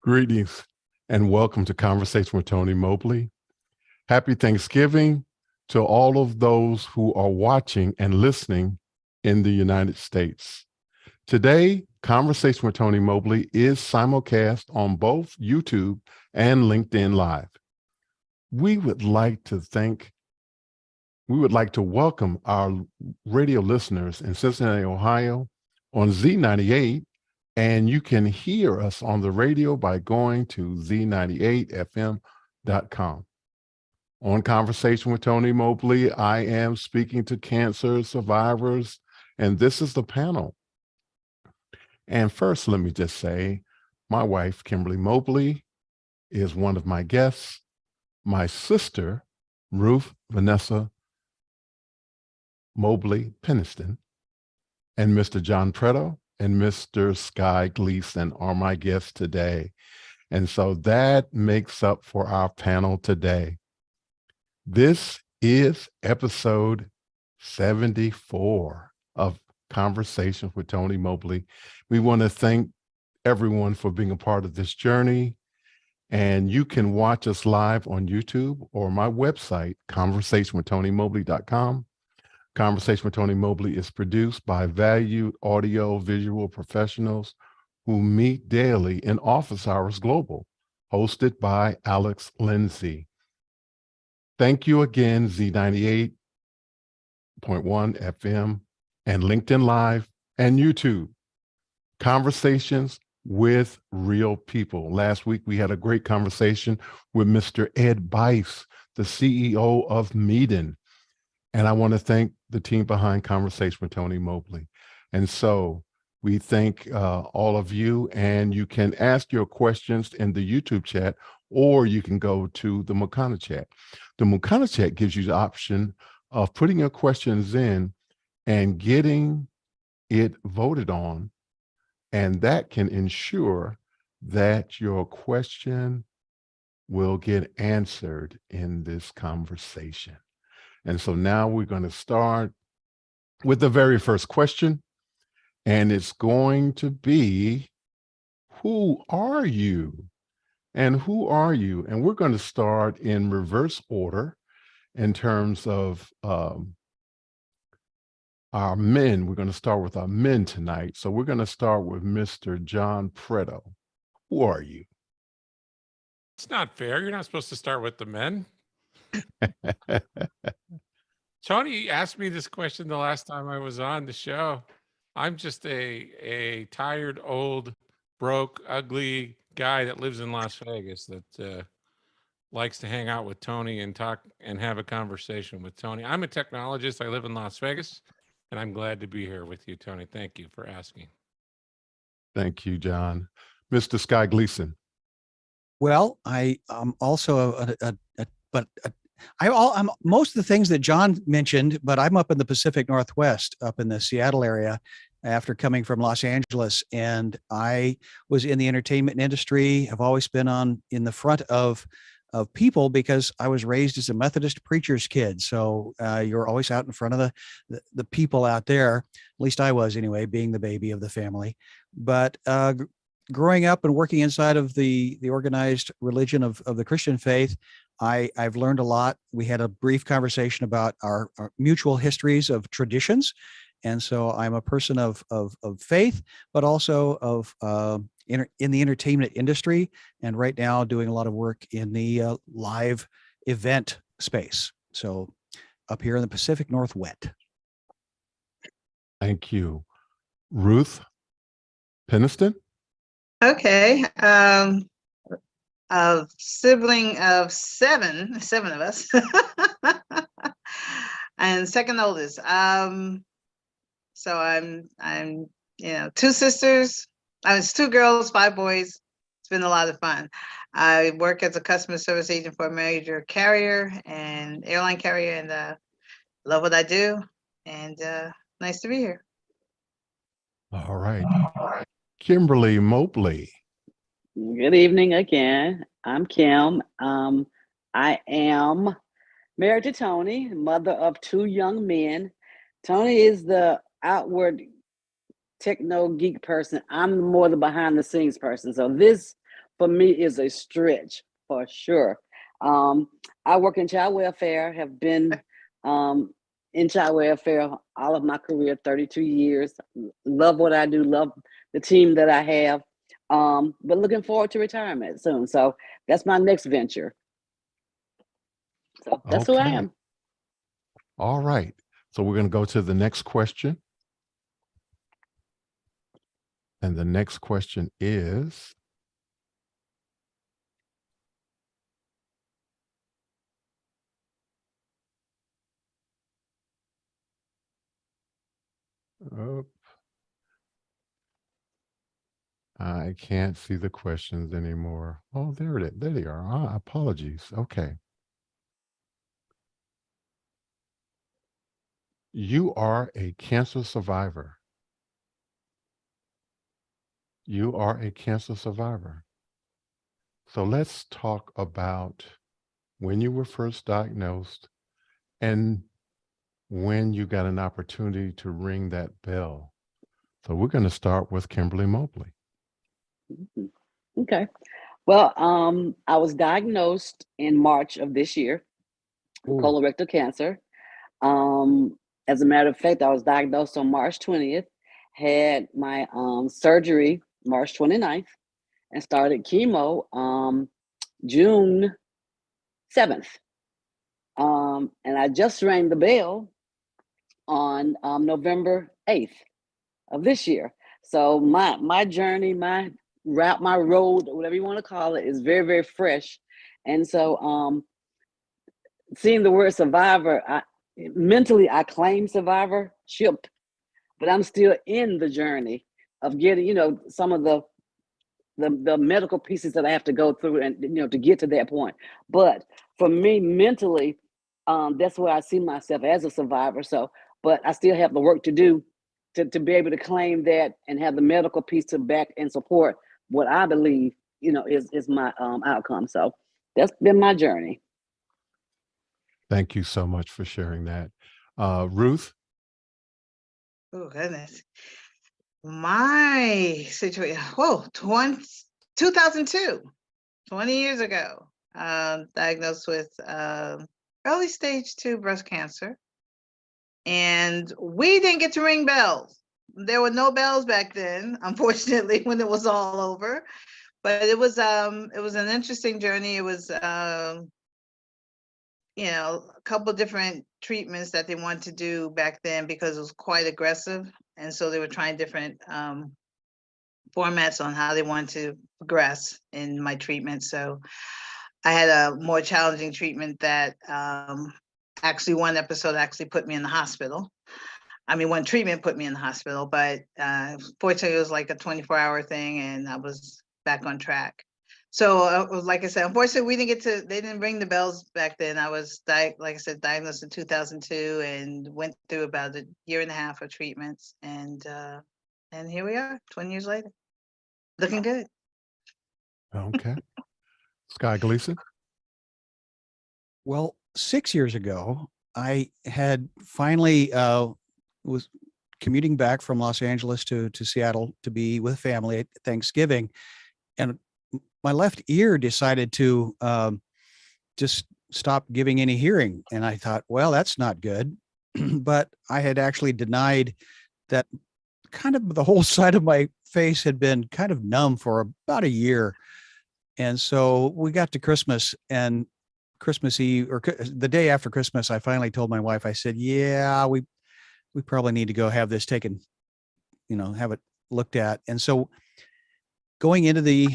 Greetings and welcome to Conversation with Tony Mobley. Happy Thanksgiving to all of those who are watching and listening in the United States. Today, Conversation with Tony Mobley is simulcast on both YouTube and LinkedIn Live. We would like to welcome our radio listeners in Cincinnati, Ohio on Z98, and you can hear us on the radio by going to z98fm.com. On Conversation with Tony Mobley, I am speaking to cancer survivors, and this is the panel. And first, let me just say, my wife, Kimberly Mobley, is one of my guests. My sister, Ruth Vanessa Mobley Peniston, and Mr. John Pretto and Mr. Schy Gleason are my guests today. And so that makes up for our panel today. This is episode 74 of Conversations with Tony Mobley. We want to thank everyone for being a part of this journey. And you can watch us live on YouTube or my website, conversationwithTonyMobley.com. Conversation with Tony Mobley is produced by valued audio visual professionals who meet daily in office hours global, hosted by Alex Lindsay. Thank you again, Z98.1 FM and LinkedIn Live and YouTube. Conversations with real people. Last week, we had a great conversation with Mr. Ed Bice, the CEO of Meeden. And I want to thank the team behind Conversation with Tony Mobley. And so we thank all of you, and you can ask your questions in the YouTube chat, or you can go to the Mukana chat. The Mukana chat gives you the option of putting your questions in and getting it voted on, and that can ensure that your question will get answered in this conversation. And so now we're going to start with the very first question, and it's going to be, who are you? And who are you? And we're going to start in reverse order in terms of our men. We're going to start with our men tonight. So we're going to start with Mr. John Pretto. Who are you? It's not fair. You're not supposed to start with the men. Tony asked me this question the last time I was on the show. I'm just a tired, old, broke, ugly guy that lives in Las Vegas that likes to hang out with Tony and talk and have a conversation with Tony. I'm a technologist. I live in Las Vegas, and I'm glad to be here with you, Tony. Thank you for asking. Thank you, John. Mr. Schy Gleason. Well, I am also I'm most of the things that John mentioned, but I'm up in the Pacific Northwest, up in the Seattle area after coming from Los Angeles. And I was in the entertainment industry, have always been in the front of people because I was raised as a Methodist preacher's kid. So you're always out in front of the people out there. At least I was anyway, being the baby of the family. But growing up and working inside of the organized religion of the Christian faith, I've learned a lot. We had a brief conversation about our mutual histories of traditions. And so I'm a person of faith, but also in the entertainment industry. And right now doing a lot of work in the live event space. So up here in the Pacific Northwest. Thank you. Ruth Peniston? Okay. A sibling of seven of us, and second oldest. So I'm two sisters. I was two girls, 5 boys. It's been a lot of fun. I work as a customer service agent for a major carrier and airline carrier, and love what I do. And nice to be here. All right. Kimberly Mobley. Good evening again. I'm Kim. I am married to Tony, mother of 2 young men. Tony is the outward techno geek person. I'm more the behind the scenes person. So this for me is a stretch for sure. I work in child welfare, have been in child welfare all of my career, 32 years. Love what I do, love the team that I have, but looking forward to retirement soon. So that's my next venture. So that's who I Okay. am. All right. So we're going to go to the next question. And the next question is, oh, I can't see the questions anymore. Oh, there it is. There they are. Ah, apologies. Okay. You are a cancer survivor. You are a cancer survivor. So let's talk about when you were first diagnosed and when you got an opportunity to ring that bell. So we're going to start with Kimberly Mobley. Okay. Well, I was diagnosed in March of this year with Ooh. colorectal cancer. As a matter of fact, I was diagnosed on March 20th, had my surgery March 29th, and started chemo June 7th. And I just rang the bell on November 8th of this year. So my journey, my route, my road, whatever you want to call it, is very, very fresh. And so seeing the word survivor, mentally I claim survivorship, but I'm still in the journey of getting, some of the medical pieces that I have to go through and, to get to that point. But for me, mentally, that's where I see myself as a survivor. So, but I still have the work to do to be able to claim that and have the medical piece to back and support what I believe, is my outcome. So that's been my journey. Thank you so much for sharing that. Ruth? Oh, goodness. My situation, 2002, 20 years ago, diagnosed with early stage 2 breast cancer. And we didn't get to ring bells. There were no bells back then, unfortunately, when it was all over. But it was an interesting journey. It was a couple different treatments that they wanted to do back then because it was quite aggressive. And so they were trying different formats on how they wanted to progress in my treatment. So I had a more challenging treatment that actually one episode actually put me in the hospital. I mean, one treatment put me in the hospital, but fortunately it was like a 24-hour thing and I was back on track. So like I said, unfortunately they didn't ring the bells back then. I was diagnosed in 2002 and went through about a year and a half of treatments. And here we are 20 years later, looking good. Okay. Schy Gleason? Well, 6 years ago, I had finally was commuting back from Los Angeles to Seattle to be with family at Thanksgiving. And my left ear decided to just stop giving any hearing. And I thought, well, that's not good. But I had actually denied that kind of the whole side of my face had been kind of numb for about a year. And so we got to Christmas, and Christmas Eve, or the day after Christmas, I finally told my wife, I said, yeah, we probably need to go have this taken, have it looked at. And so going into the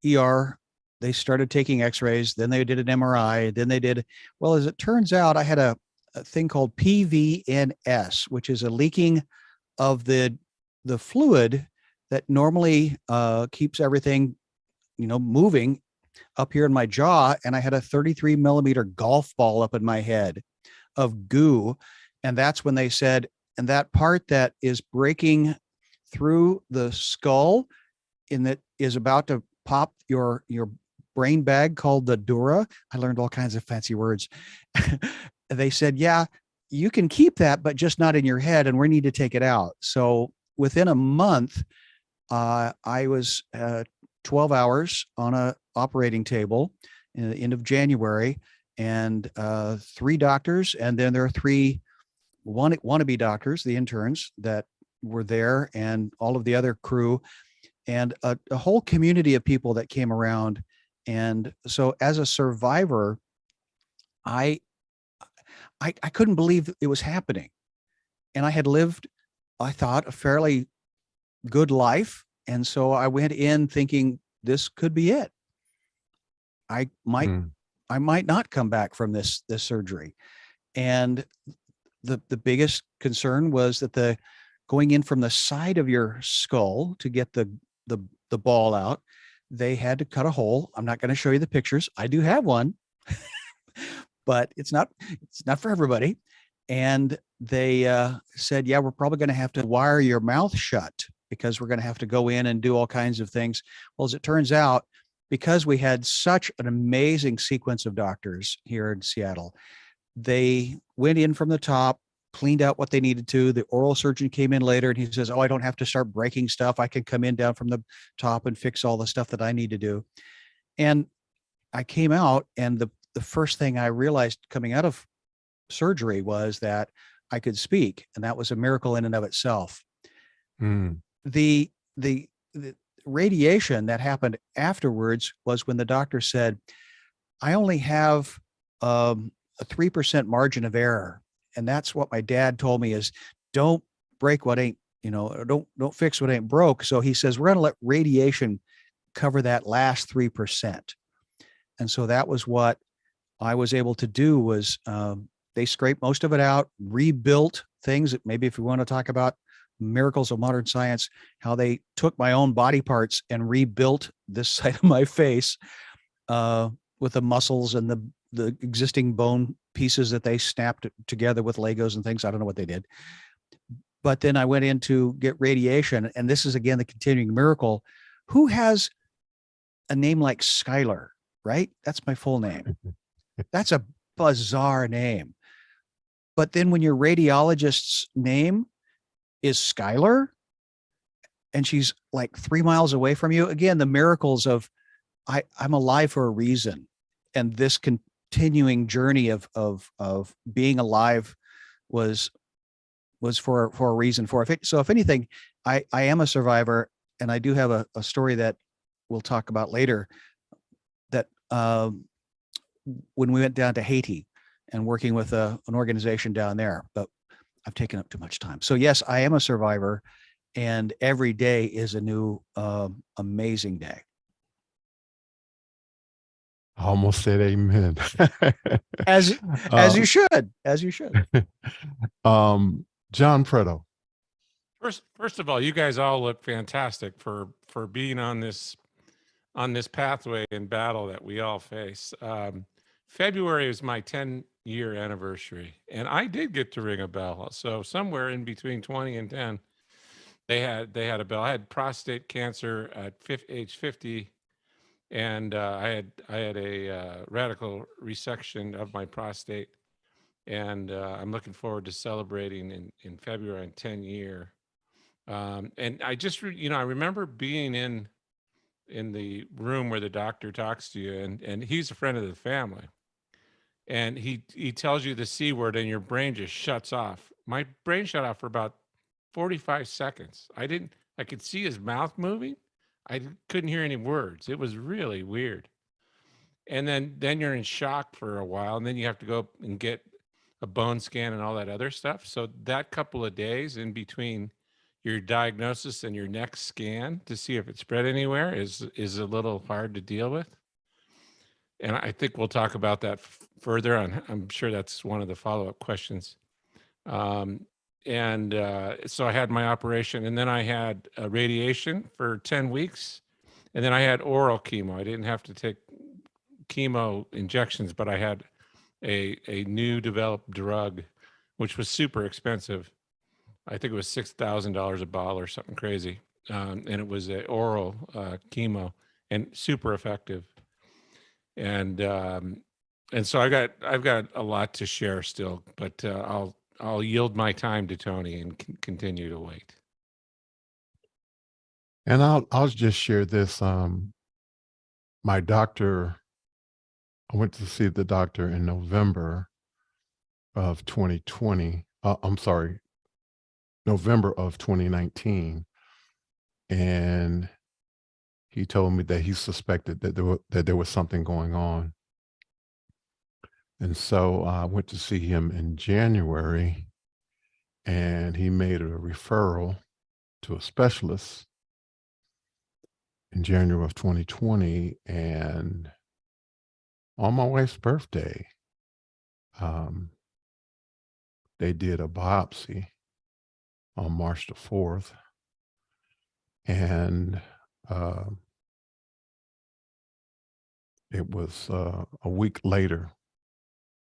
ER, they started taking x-rays, then they did an MRI, then they did, well, as it turns out, I had a thing called PVNS, which is a leaking of the fluid that normally keeps everything, moving up here in my jaw. And I had a 33 millimeter golf ball up in my head of goo. And that's when they said, and that part that is breaking through the skull and that is about to pop your brain bag called the dura. I learned all kinds of fancy words. They said, yeah, you can keep that, but just not in your head. And we need to take it out. So within a month, I was 12 hours on a operating table in the end of January, and 3 doctors, and then there are 3 wannabe doctors, the interns that were there, and all of the other crew, and a whole community of people that came around. And so as a survivor, I couldn't believe it was happening. And I had lived, I thought, a fairly good life. And so I went in thinking this could be it. I might not come back from this surgery. And the biggest concern was that going in from the side of your skull to get the ball out, they had to cut a hole. I'm not going to show you the pictures. I do have one, but it's not for everybody. And they said, yeah, we're probably going to have to wire your mouth shut because we're going to have to go in and do all kinds of things. Well, as it turns out, because we had such an amazing sequence of doctors here in Seattle, they went in from the top, cleaned out what they needed to. The oral surgeon came in later and he says, oh, I don't have to start breaking stuff. I can come in down from the top and fix all the stuff that I need to do. And I came out, and the first thing I realized coming out of surgery was that I could speak, and that was a miracle in and of itself. The radiation that happened afterwards was when the doctor said, I only have a 3% margin of error. And that's what my dad told me is, don't break what ain't, don't fix what ain't broke. So he says, we're going to let radiation cover that last 3%. And so that was what I was able to do was they scraped most of it out, rebuilt things that maybe if we want to talk about miracles of modern science, how they took my own body parts and rebuilt this side of my face with the muscles and the existing bone pieces that they snapped together with Legos and things. I don't know what they did. But then I went in to get radiation. And this is, again, the continuing miracle. Who has a name like Skylar, right? That's my full name. That's a bizarre name. But then when your radiologist's name is Skylar and she's like 3 miles away from you, again, the miracles of I'm alive for a reason. And this continuing journey of being alive was for a reason. So if anything, I am a survivor, and I do have a story that we'll talk about later, that when we went down to Haiti and working with an organization down there, but I've taken up too much time. So yes, I am a survivor, and every day is a new amazing day. I almost said amen. As you should. John Pretto. First of all, you guys all look fantastic for being on this pathway and battle that we all face. February is my 10-year anniversary, and I did get to ring a bell. So somewhere in between 20 and 10, they had a bell. I had prostate cancer at age 50. And I had a radical resection of my prostate, and I'm looking forward to celebrating in February in 10-year. And I just, I remember being in the room where the doctor talks to you, and he's a friend of the family, and he tells you the C word, and your brain just shuts off. My brain shut off for about 45 seconds. I could see his mouth moving. I couldn't hear any words. It was really weird. And then you're in shock for a while, and then you have to go and get a bone scan and all that other stuff. So that couple of days in between your diagnosis and your next scan to see if it spread anywhere is a little hard to deal with. And I think we'll talk about that further on. I'm sure that's one of the follow-up questions. So I had my operation, and then I had radiation for 10 weeks, and then I had oral chemo. I didn't have to take chemo injections, but I had a new developed drug, which was super expensive. I think it was $6,000 a bottle or something crazy. And it was an oral chemo, and super effective. And so I've got a lot to share still, but I'll yield my time to Tony and continue to wait. And I'll just share this. my doctor, I went to see the doctor in November of 2020. I'm sorry, November of 2019. And he told me that he suspected that there was something going on. And so I went to see him in January, and he made a referral to a specialist in January of 2020. And on my wife's birthday, they did a biopsy on March the 4th. And it was a week later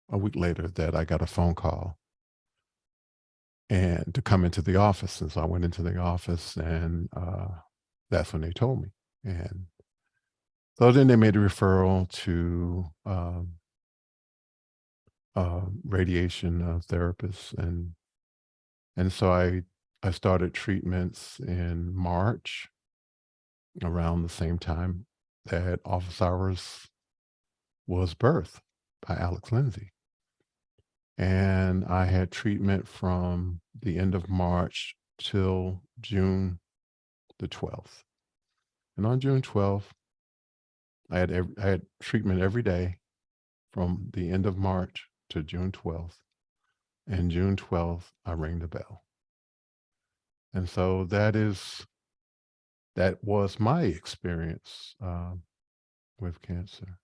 that I got a phone call and to come into the office. And so I went into the office, and that's when they told me. And so then they made a referral to radiation therapists. And so I started treatments in March, around the same time that Office Hours was birthed by Alex Lindsay. And I had treatment from the end of March till June the 12th. And on June 12th, I had treatment every day from the end of March to June 12th. And June 12th, I rang the bell. And so that was my experience with cancer.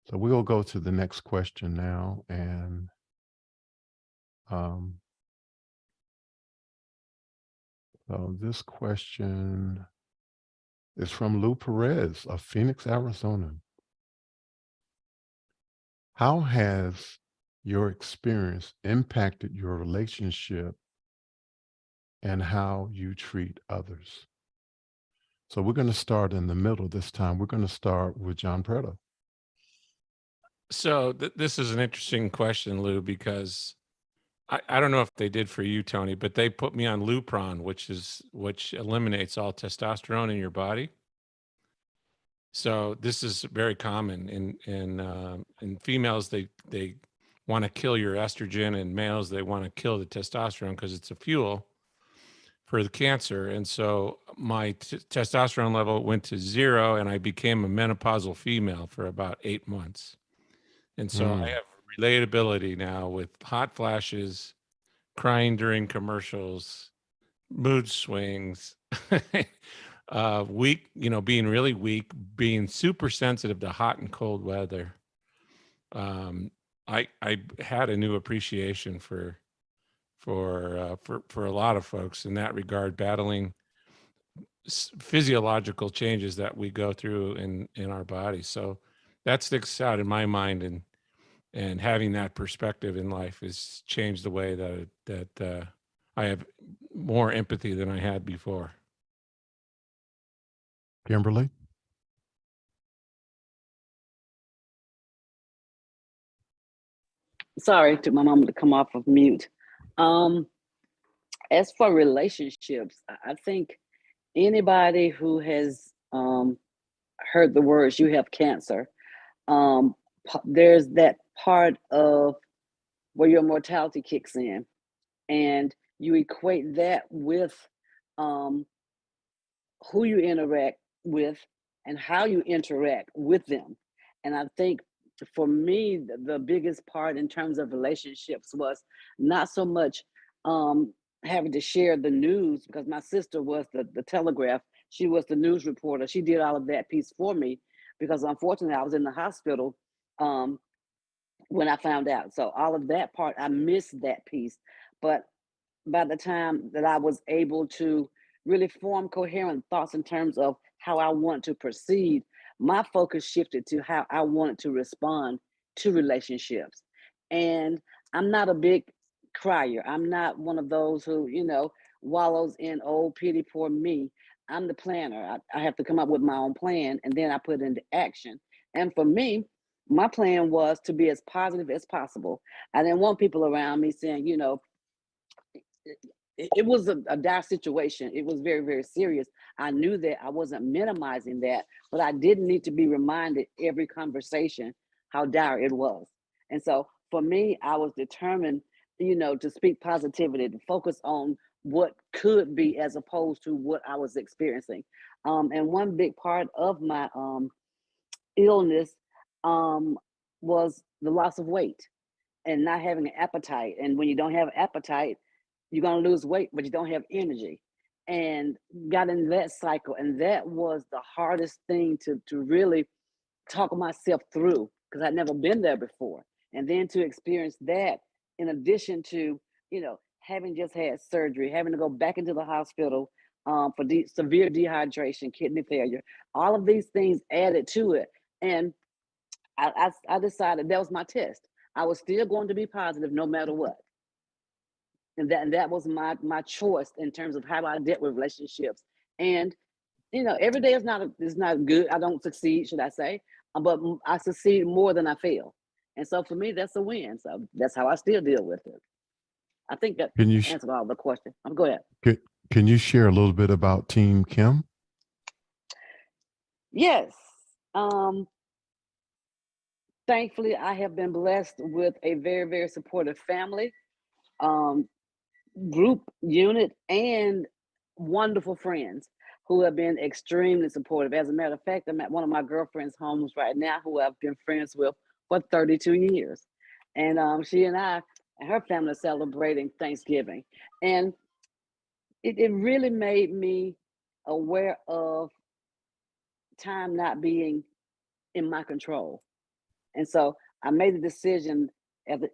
So we'll go to the next question now. And so this question is from Lou Perez of Phoenix, Arizona. How has your experience impacted your relationship and how you treat others? So we're going to start in the middle this time. We're going to start with John Pretto. So this is an interesting question, Lou, because I don't know if they did for you, Tony, but they put me on Lupron, which eliminates all testosterone in your body. So this is very common in females. They want to kill your estrogen, and males, they want to kill the testosterone because it's a fuel for the cancer. And so my testosterone level went to 0, and I became a menopausal female for about 8 months. And so I have relatability now with hot flashes, crying during commercials, mood swings, weak, being really weak, being super sensitive to hot and cold weather. I had a new appreciation for a lot of folks in that regard, battling physiological changes that we go through in our bodies. So that sticks out in my mind, and having that perspective in life has changed the way that I have more empathy than I had before. Kimberly? Sorry, took my mom to come off of mute. As for relationships, I think anybody who has heard the words "you have cancer," there's that part of where your mortality kicks in, and you equate that with who you interact with and how you interact with them. And I think for me, the biggest part in terms of relationships was not so much having to share the news, because my sister was the telegraph. She was the news reporter. She did all of that piece for me, because unfortunately I was in the hospital when I found out. So all of that part, I missed that piece. But by the time that I was able to really form coherent thoughts in terms of how I want to proceed, my focus shifted to how I wanted to respond to relationships. And I'm not a big crier. I'm not one of those who, wallows in, oh, pity, poor me. I'm the planner. I have to come up with my own plan, and then I put it into action. And for me, my plan was to be as positive as possible. I didn't want people around me saying, it was a dire situation. It was very, very serious. I knew that. I wasn't minimizing that, but I didn't need to be reminded every conversation how dire it was. And so for me, I was determined, you know, to speak positivity, to focus on what could be as opposed to what I was experiencing. And one big part of my illness was the loss of weight and not having an appetite. And when you don't have appetite, you're gonna lose weight, but you don't have energy. And got in that cycle. And that was the hardest thing to really talk myself through because I'd never been there before. And then to experience that in addition to, you know, having just had surgery, having to go back into the hospital for severe dehydration, kidney failure, all of these things added to it. And I decided that was my test. I was still going to be positive no matter what. And that was my choice in terms of how I dealt with relationships. And you know, every day is not good. I don't succeed, should I say? But I succeed more than I fail. And so for me, that's a win. So that's how I still deal with it. I think that answered all the questions. Go ahead. Can you share a little bit about Team Kim? Yes. Thankfully, I have been blessed with a very, very supportive family, group, unit, and wonderful friends who have been extremely supportive. As a matter of fact, I'm at one of my girlfriend's homes right now who I've been friends with for 32 years. And she and I and her family are celebrating Thanksgiving. And it really made me aware of time not being in my control. And so I made the decision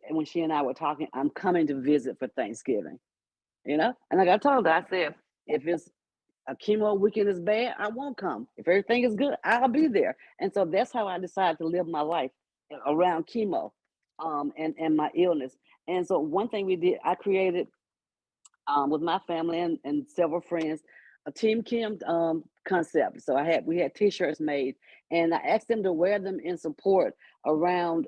when she and I were talking, I'm coming to visit for Thanksgiving, you know? And like I told her, I said, if it's a chemo weekend is bad, I won't come. If everything is good, I'll be there. And so that's how I decided to live my life around chemo and my illness. And so one thing we did, I created with my family and several friends, a Team Kim concept. So we had t-shirts made and I asked them to wear them in support around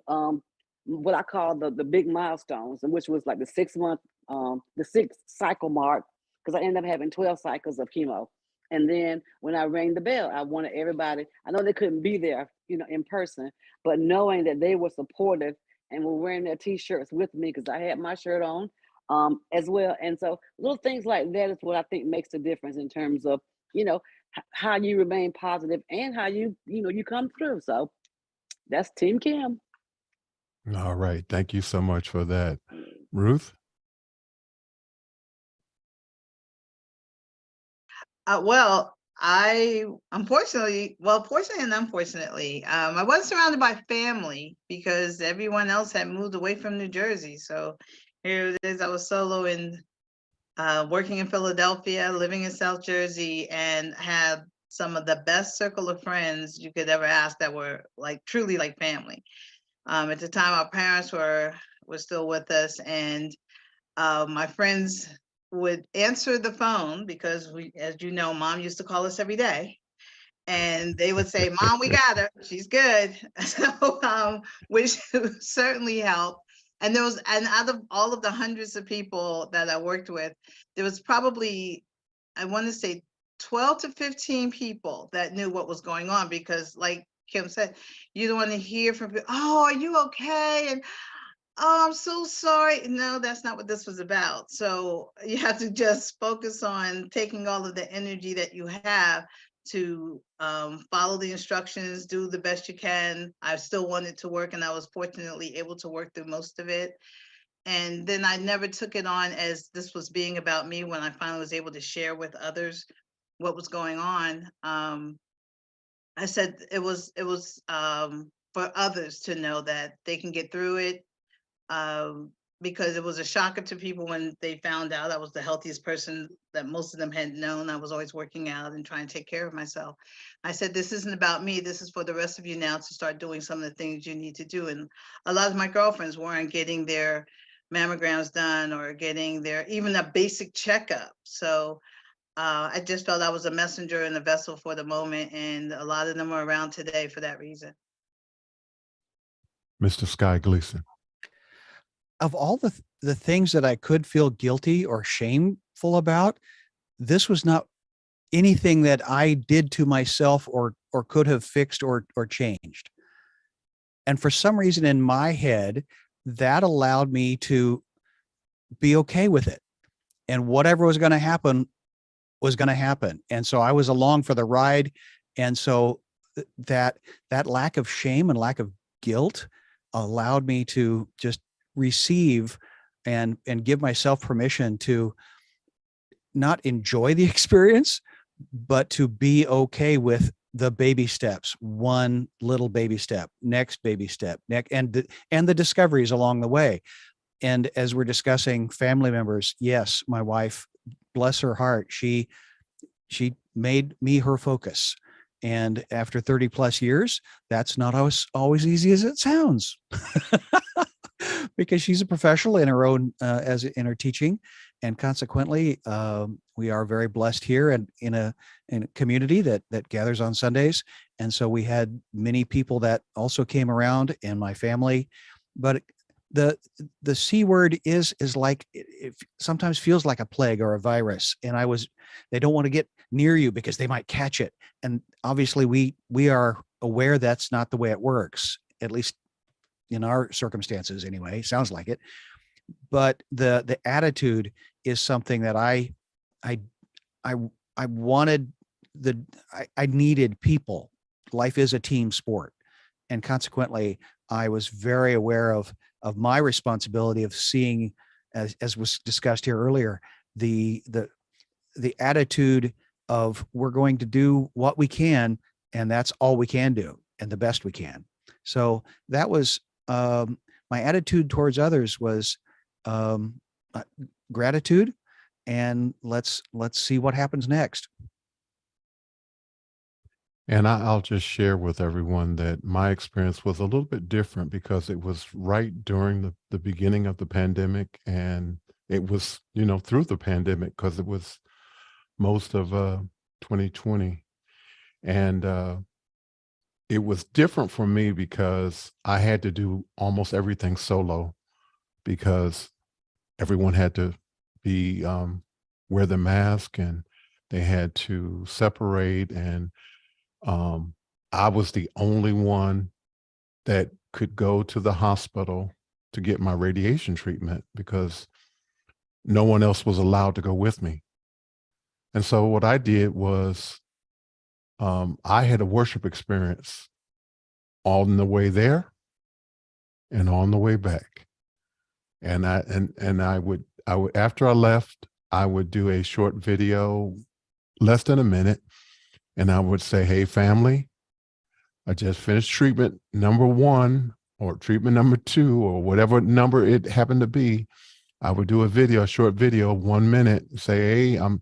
what I call the big milestones, and which was like the 6 month, the 6th cycle mark, because I ended up having 12 cycles of chemo. And then when I rang the bell, I wanted everybody, I know they couldn't be there, you know, in person, but knowing that they were supportive and were wearing their t-shirts with me because I had my shirt on as well. And so little things like that is what I think makes the difference in terms of, you know, how you remain positive and how you come through. So that's Team Kim. All right. Thank you so much for that. Ruth? Well, fortunately and unfortunately, I wasn't surrounded by family because everyone else had moved away from New Jersey. So here it is. I was solo in working in Philadelphia, living in South Jersey, and had some of the best circle of friends you could ever ask that were like truly like family. At the time, our parents were still with us, and my friends would answer the phone because we, as you know, Mom used to call us every day, and they would say, "Mom, we got her. She's good." So, which certainly helped. And out of all of the hundreds of people that I worked with, there was probably, I want to say, 12 to 15 people that knew what was going on because, like Kim said, you don't want to hear from people, "Oh, are you okay?" And "Oh, I'm so sorry." No, that's not what this was about. So you have to just focus on taking all of the energy that you have to follow the instructions, do the best you can. I still wanted to work and I was fortunately able to work through most of it. And then I never took it on as this was being about me when I finally was able to share with others what was going on. I said it was for others to know that they can get through it, because it was a shocker to people when they found out I was the healthiest person that most of them had known. I was always working out and trying to take care of myself. I said, this isn't about me. This is for the rest of you now to start doing some of the things you need to do. And a lot of my girlfriends weren't getting their mammograms done or getting their, even a basic checkup. So I just felt I was a messenger and a vessel for the moment. And a lot of them are around today for that reason. Mr. Schy Gleason. of all the things that I could feel guilty or shameful about, this was not anything that I did to myself or could have fixed or changed. And for some reason in my head, that allowed me to be okay with it. And whatever was going to happen was going to happen. And so I was along for the ride. And so that lack of shame and lack of guilt allowed me to just receive and give myself permission to not enjoy the experience, but to be okay with the baby steps, one little baby step, next baby step, and the discoveries along the way. And as we're discussing family members, yes, my wife, bless her heart, she made me her focus. And after 30 plus years, that's not always easy as it sounds. Because she's a professional in her own, in her teaching. And consequently, we are very blessed here and in a community that gathers on Sundays. And so we had many people that also came around in my family. But the C word is like, it sometimes feels like a plague or a virus. And they don't want to get near you because they might catch it. And obviously we are aware that's not the way it works, at least in our circumstances anyway, sounds like it. But the attitude is something that I wanted, I needed people. Life is a team sport. And consequently, I was very aware of my responsibility of seeing, as was discussed here earlier, the attitude of we're going to do what we can, and that's all we can do, and the best we can. So that was my attitude towards others was gratitude, and let's see what happens next. And I'll just share with everyone that my experience was a little bit different because it was right during the beginning of the pandemic, and it was, through the pandemic because it was most of 2020. And it was different for me because I had to do almost everything solo because everyone had to be wear the mask and they had to separate, and I was the only one that could go to the hospital to get my radiation treatment because no one else was allowed to go with me. And so what I did was I had a worship experience on the way there and on the way back. And I would after I left, I would do a short video, less than a minute, and I would say, "Hey, family, I just finished treatment number 1 or treatment number 2 or whatever number it happened to be." I would do a short video, 1 minute, say, "Hey, I'm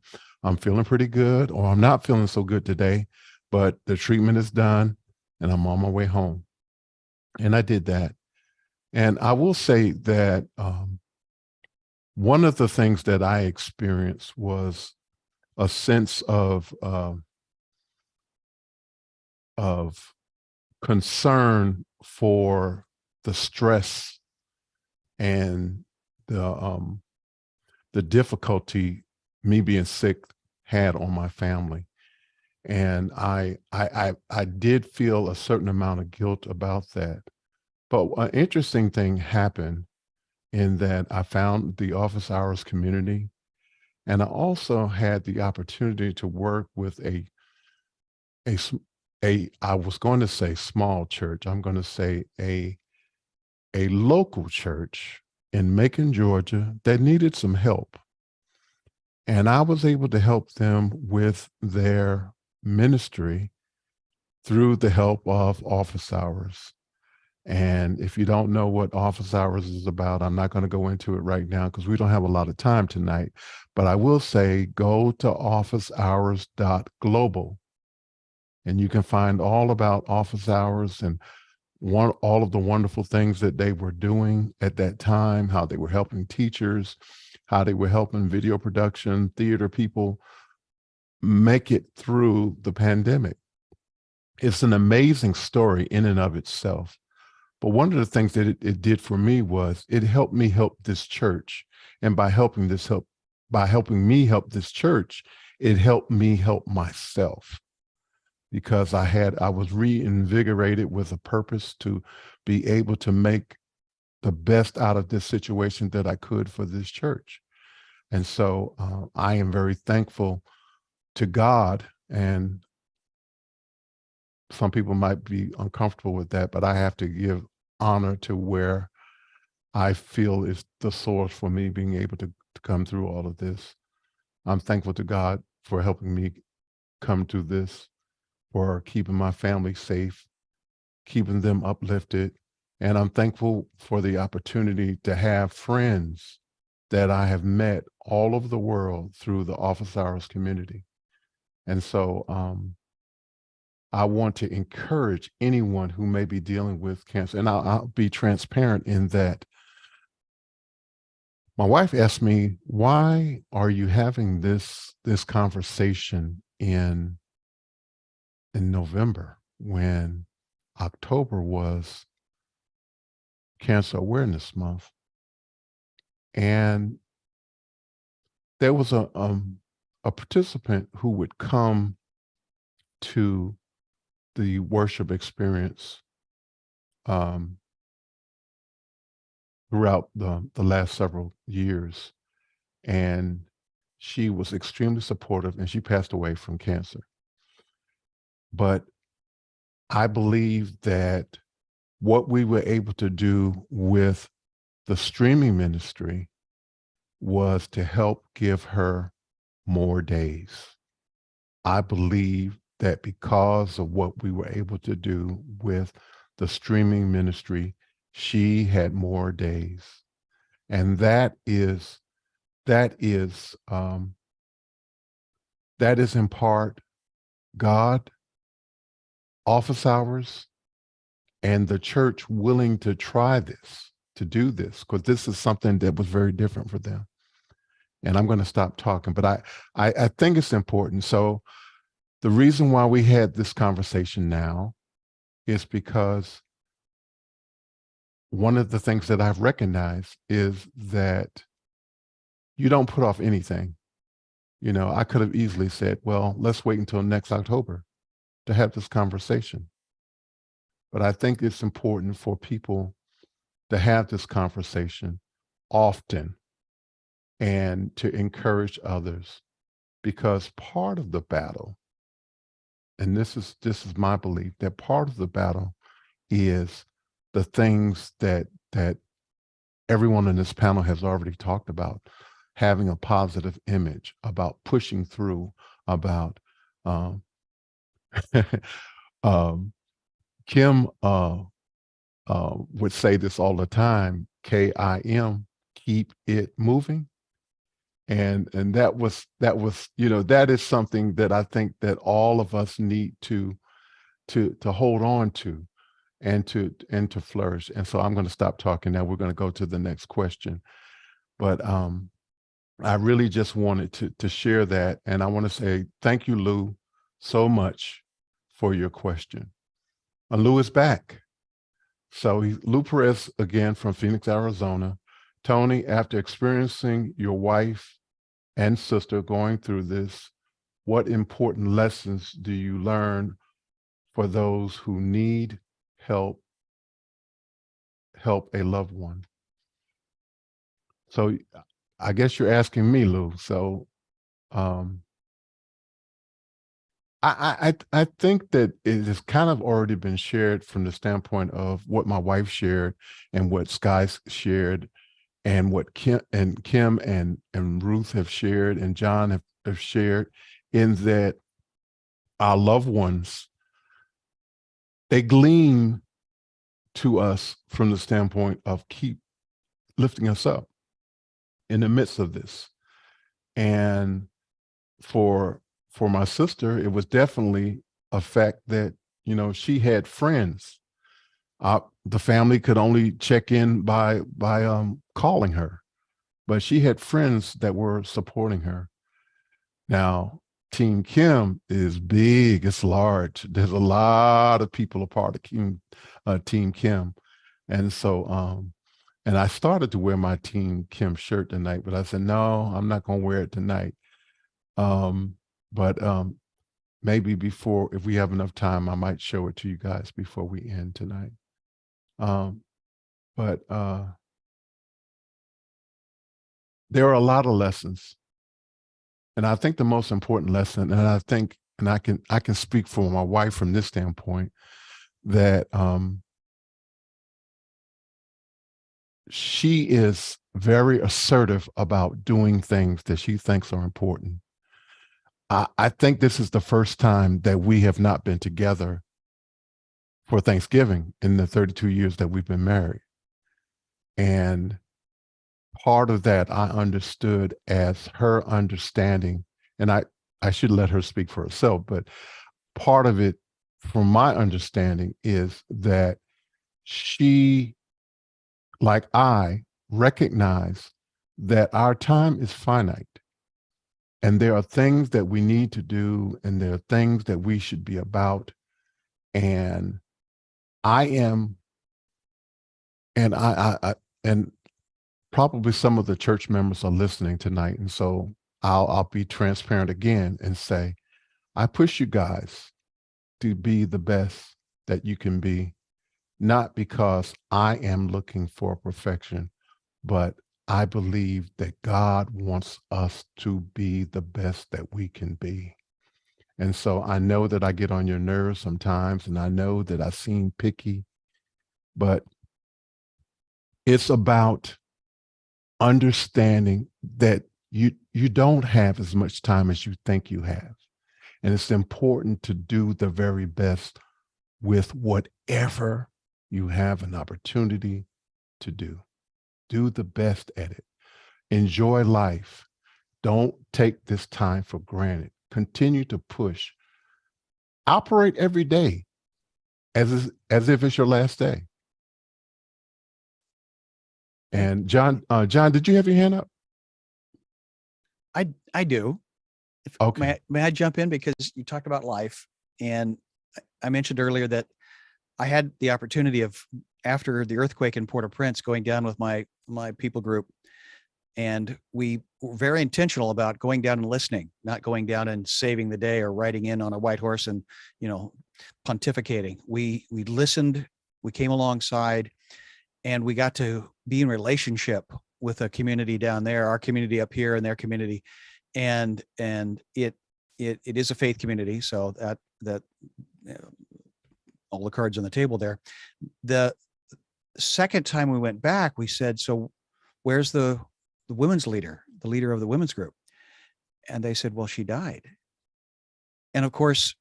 feeling pretty good," or "I'm not feeling so good today, but the treatment is done and I'm on my way home." And I did that. And I will say that one of the things that I experienced was a sense of concern for the stress and the difficulty me being sick had on my family. And I did feel a certain amount of guilt about that. But an interesting thing happened in that I found the office hours community, and I also had the opportunity to work with I was going to say small church. I'm going to say a local church in Macon, Georgia that needed some help. And I was able to help them with their ministry through the help of office hours. And if you don't know what office hours is about, I'm not going to go into it right now because we don't have a lot of time tonight. But I will say, go to officehours.global and you can find all about office hours and all of the wonderful things that they were doing at that time, how they were helping teachers, how they were helping video production, theater people make it through the pandemic. It's an amazing story in and of itself. But one of the things that it did for me was it helped me help this church. And by helping me help this church, it helped me help myself, because I was reinvigorated with a purpose to be able to make the best out of this situation that I could for this church. And so I am very thankful to God, and some people might be uncomfortable with that, but I have to give honor to where I feel is the source for me being able to come through all of this. I'm thankful to God for helping me come to this, for keeping my family safe, keeping them uplifted. And I'm thankful for the opportunity to have friends that I have met all over the world through the office hours community. And so I want to encourage anyone who may be dealing with cancer, and I'll be transparent in that. My wife asked me, why are you having this conversation in November when October was Cancer Awareness Month? And there was a participant who would come to the worship experience throughout the last several years. And she was extremely supportive, and she passed away from cancer. But I believe that what we were able to do with the streaming ministry was to help give her more days. I believe that because of what we were able to do with the streaming ministry, she had more days. And that is in part God, office hours, and the church willing to try this, to do this, because this is something that was very different for them. And I'm going to stop talking, but I think it's important. So the reason why we had this conversation now is because one of the things that I've recognized is that you don't put off anything. You know, I could have easily said, well, let's wait until next October to have this conversation. But I think it's important for people to have this conversation often and to encourage others, because part of the battle, and this is my belief, that part of the battle is the things that everyone in this panel has already talked about: having a positive image, about pushing through, about Kim would say this all the time, KIM, keep it moving. And that was, you know, that is something that I think that all of us need to hold on to and to flourish. And so I'm going to stop talking now. We're going to go to the next question. But I really just wanted to share that. And I want to say thank you, Lou, so much for your question. Lou is back. So Lou Perez again from Phoenix, Arizona. Tony, after experiencing your wife and sister going through this, what important lessons do you learn for those who need help a loved one? So I guess you're asking me, Lou. So I think that it has kind of already been shared from the standpoint of what my wife shared and what Schy shared and what Kim and Ruth have shared and John have shared, in that our loved ones, they glean to us from the standpoint of keep lifting us up in the midst of this. And for my sister, it was definitely a fact that, you know, she had friends. The family could only check in by calling her, but she had friends that were supporting her. Now, Team Kim is big, it's large. There's a lot of people a part of Team Kim. And so, and I started to wear my Team Kim shirt tonight, but I said, no, I'm not going to wear it tonight. But maybe before, if we have enough time, I might show it to you guys before we end tonight. But there are a lot of lessons. And I think the most important lesson, and I think, and I can speak for my wife from this standpoint, that she is very assertive about doing things that she thinks are important. I think this is the first time that we have not been together for Thanksgiving in the 32 years that we've been married. And part of that I understood as her understanding, and I should let her speak for herself, but part of it from my understanding is that she, like I, recognize that our time is finite. And there are things that we need to do, and there are things that we should be about. And I am, and and probably some of the church members are listening tonight. And so I'll be transparent again and say, I push you guys to be the best that you can be, not because I am looking for perfection, but I believe that God wants us to be the best that we can be. And so I know that I get on your nerves sometimes, and I know that I seem picky, but it's about understanding that you don't have as much time as you think you have. And it's important to do the very best with whatever you have an opportunity to do. Do the best at it. Enjoy life. Don't take this time for granted. Continue to push. Operate every day as if it's your last day. And John, did you have your hand up? I do. Okay. May I jump in, because you talked about life, and I mentioned earlier that I had the opportunity of, after the earthquake in Port-au-Prince, going down with my people group, and we were very intentional about going down and listening, not going down and saving the day or riding in on a white horse and, pontificating. We listened, we came alongside, and we got to be in relationship with a community down there, our community up here and their community. And it is a faith community. So that all the cards on the table there. The second time we went back, we said, so where's the women's leader, the leader of the women's group? And they said, well, she died. And of course,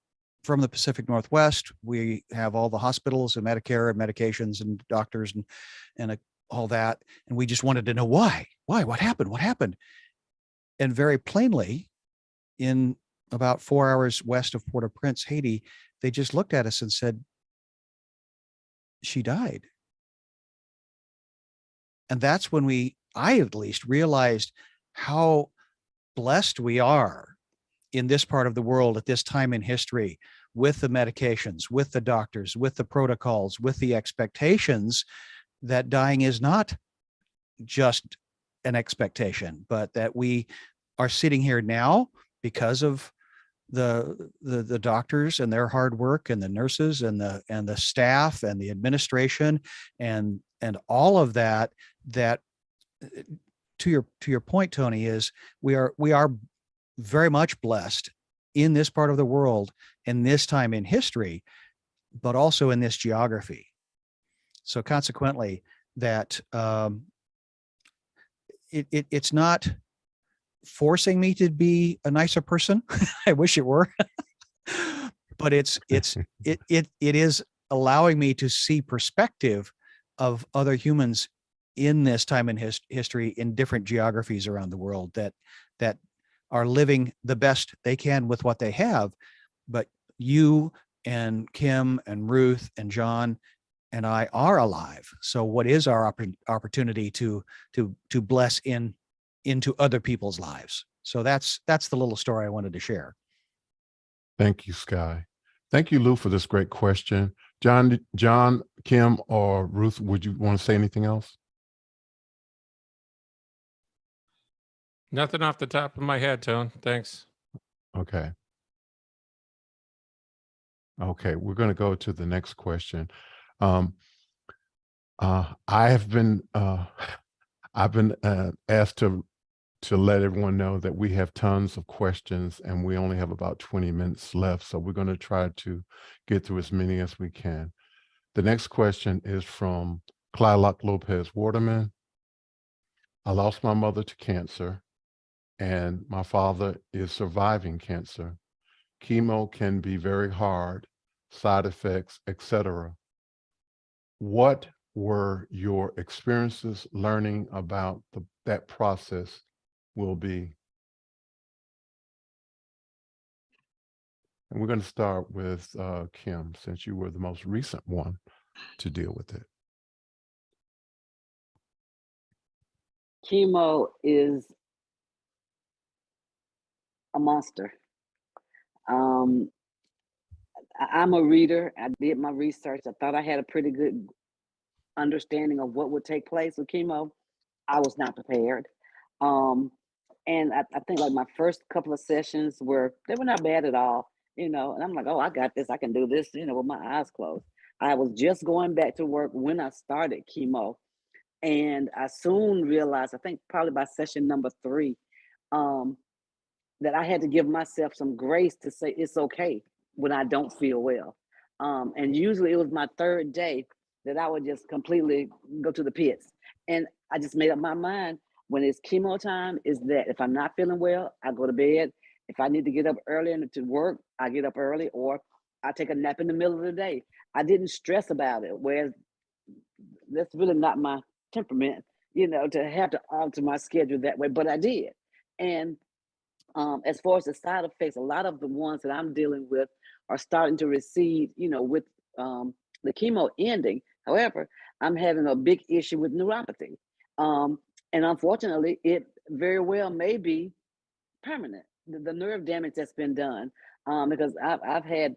from the Pacific Northwest, we have all the hospitals and Medicare and medications and doctors and all that. And we just wanted to know why, what happened? And very plainly, in about 4 hours west of Port-au-Prince, Haiti, they just looked at us and said, she died. And that's when I at least realized how blessed we are in this part of the world at this time in history, with the medications, with the doctors, with the protocols, with the expectations that dying is not just an expectation, but that we are sitting here now because of the doctors and their hard work, and the nurses and the staff and the administration and all of that to your point, Tony, is we are very much blessed in this part of the world, in this time in history, but also in this geography. So consequently, that it's not forcing me to be a nicer person. I wish it were, but it is allowing me to see perspective of other humans in this time in history, in different geographies around the world, that are living the best they can with what they have. But you and Kim and Ruth and John and I are alive. So what is our opportunity to bless into other people's lives? So that's the little story I wanted to share. Thank you, Schy. Thank you, Lou, for this great question. John, Kim, or Ruth, would you want to say anything else? Nothing off the top of my head, Tone. Thanks. Okay. Okay, we're going to go to the next question. I have been I've been asked to let everyone know that we have tons of questions and we only have about 20 minutes left. So we're going to try to get through as many as we can. The next question is from Clylock Lopez Waterman. I lost my mother to cancer and my father is surviving cancer. Chemo can be very hard, side effects, etc. What were your experiences learning about that process will be? And we're going to start with Kim, since you were the most recent one to deal with it. Chemo is a monster. I'm a reader. I did my research. I thought I had a pretty good understanding of what would take place with chemo. I was not prepared. And I think like my first couple of sessions they were not bad at all, and I'm like, oh, I got this, I can do this, with my eyes closed. I was just going back to work when I started chemo. And I soon realized, I think probably by session number 3, that I had to give myself some grace to say it's okay when I don't feel well. And usually it was my 3rd day that I would just completely go to the pits. And I just made up my mind, when it's chemo time, is that if I'm not feeling well, I go to bed. If I need to get up early and to work, I get up early, or I take a nap in the middle of the day. I didn't stress about it, whereas that's really not my temperament, to have to alter my schedule that way, but I did. And as far as the side effects, a lot of the ones that I'm dealing with are starting to recede, with the chemo ending. However, I'm having a big issue with neuropathy. And unfortunately, it very well may be permanent, the nerve damage that's been done, because I've had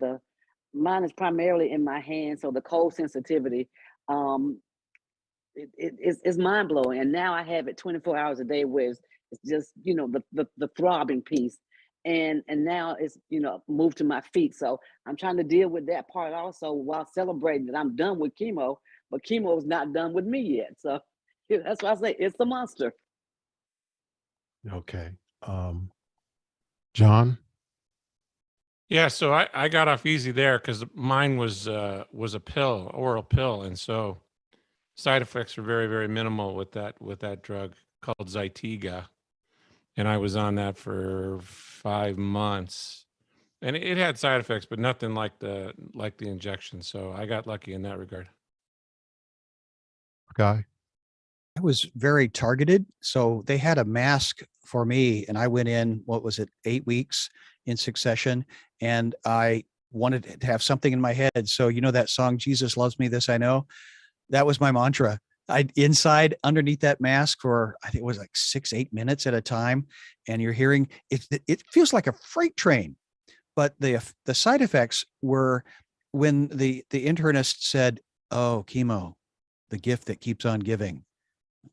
mine is primarily in my hands, so the cold sensitivity, it's mind blowing. And now I have it 24 hours a day, where it's just, the throbbing piece. And now it's, moved to my feet. So I'm trying to deal with that part also, while celebrating that I'm done with chemo, but chemo is not done with me yet. So that's why I say it's a monster. Okay. John? Yeah, so I got off easy there because mine was a pill, oral pill, and so side effects were very, very minimal with that drug called Zytiga, and I was on that for 5 months, and it had side effects, but nothing like the injection. So I got lucky in that regard. Guy? I was very targeted. So they had a mask for me, and I went in, 8 weeks in succession, and I wanted to have something in my head. So, that song, Jesus Loves Me, This I Know, that was my mantra. Inside underneath that mask for, I think it was like 6-8 minutes at a time. And you're hearing it feels like a freight train, but the side effects were when the internist said, "Oh, chemo, the gift that keeps on giving."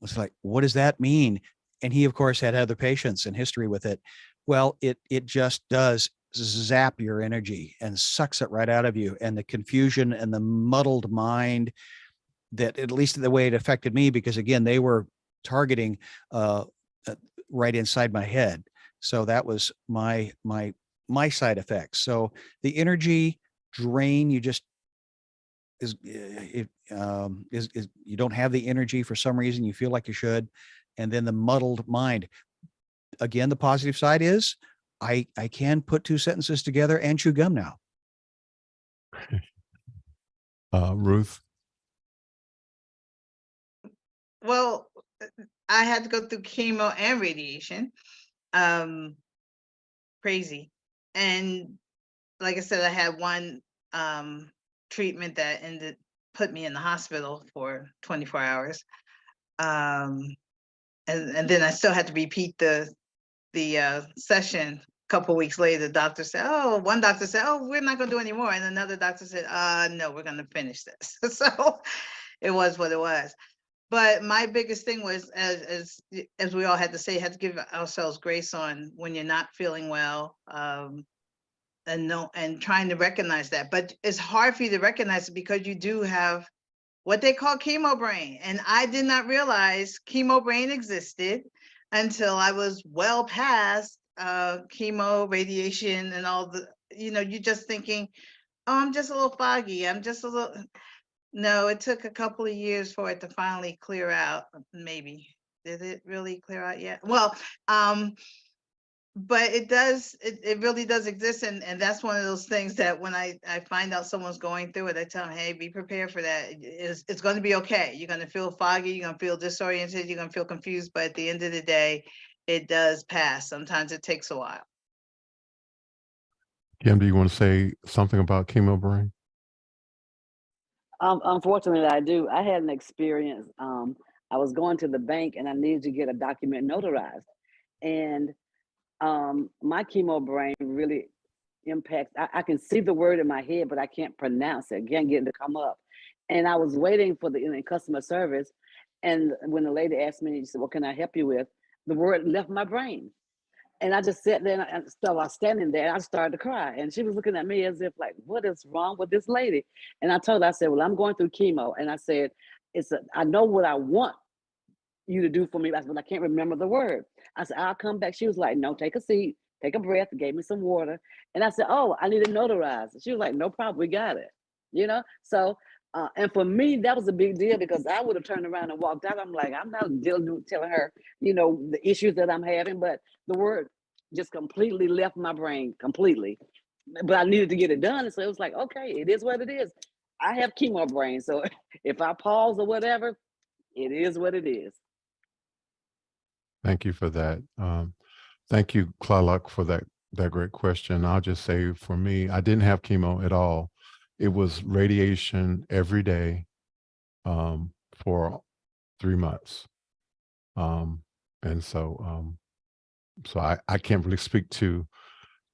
It's like, what does that mean? And he, of course, had other patients and history with it. Well, it just does zap your energy and sucks it right out of you. And the confusion and the muddled mind, that at least the way it affected me, because again, they were targeting right inside my head. So that was my side effects. So the energy drain, you just is you don't have the energy for some reason, you feel like you should, and then the muddled mind. Again, the positive side is I can put 2 sentences together and chew gum now. Ruth? Well, I had to go through chemo and radiation. Crazy. And like I said, I had one treatment that put me in the hospital for 24 hours. And then I still had to repeat the session a couple of weeks later, the doctor said, "Oh," one doctor said, "Oh, we're not going to do any more," and another doctor said, "No, we're going to finish this." So it was what it was. But my biggest thing was, as we all had to say, had to give ourselves grace on when you're not feeling well, and trying to recognize that. But it's hard for you to recognize it because you do have what they call chemo brain, and I did not realize chemo brain existed until I was well past chemo, radiation, and all the. You're just thinking, "Oh, I'm just a little foggy. I'm just a little." No, it took a couple of years for it to finally clear out. Maybe. Did it really clear out yet? Well, but it does, it really does exist. And that's one of those things that when I find out someone's going through it, I tell them, hey, be prepared for that. It's going to be okay. You're going to feel foggy. You're going to feel disoriented. You're going to feel confused. But at the end of the day, it does pass. Sometimes it takes a while. Kim, do you want to say something about chemo brain? Unfortunately, I do. I had an experience. I was going to the bank and I needed to get a document notarized. And my chemo brain really impacts. I can see the word in my head, but I can't pronounce it. I can't get it to come up. And I was waiting for the customer service. And when the lady asked me, she said, "What can I help you with?" The word left my brain. And I just sat there and I was standing there and I started to cry. And she was looking at me as if like, what is wrong with this lady? And I told her, I said, well, I'm going through chemo. And I said, I know what I want you to do for me. I said, but I can't remember the word. I said, I'll come back. She was like, no, take a seat, take a breath, gave me some water. And I said, oh, I need it notarized. She was like, no problem, we got it. So, and for me, that was a big deal because I would have turned around and walked out. I'm like, I'm not telling her, the issues that I'm having, but the word just completely left my brain completely. But I needed to get it done. And so it was like, okay, it is what it is. I have chemo brain. So if I pause or whatever, it is what it is. Thank you for that. Thank you, Clark, for that great question. I'll just say for me, I didn't have chemo at all. It was radiation every day for 3 months. And so I can't really speak to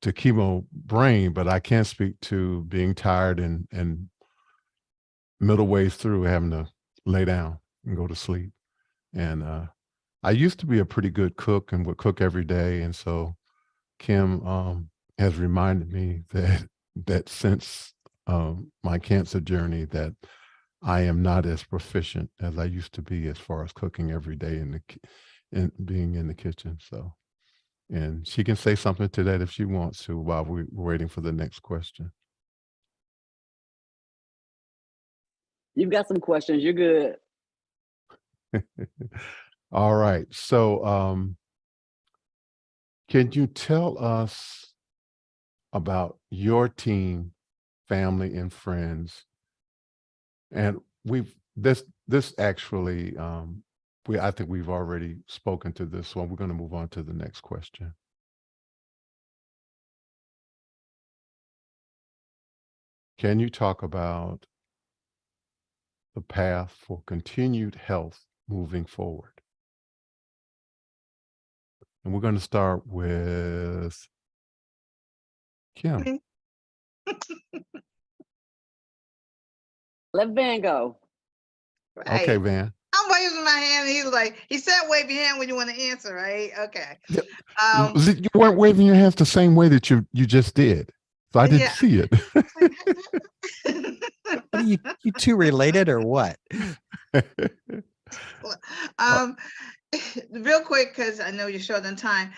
chemo brain, but I can speak to being tired and middle ways through having to lay down and go to sleep. And I used to be a pretty good cook and would cook every day. And so Kim has reminded me that since my cancer journey, that I am not as proficient as I used to be as far as cooking every day and being in the kitchen. So, and she can say something to that if she wants to while we're waiting for the next question. You've got some questions. You're good. All right. So can you tell us about your team, family, and friends? And this actually, I think we've already spoken to this one. We're going to move on to the next question. Can you talk about the path for continued health moving forward? And we're going to start with Kim. Let Van go. Right. Okay, Van. I'm waving my hand. And he's like, he said, wave your hand when you want to answer, right? Okay. You weren't waving your hands the same way that you just did. So I didn't see it. What are you two related or what? Real quick, because I know you're short on time.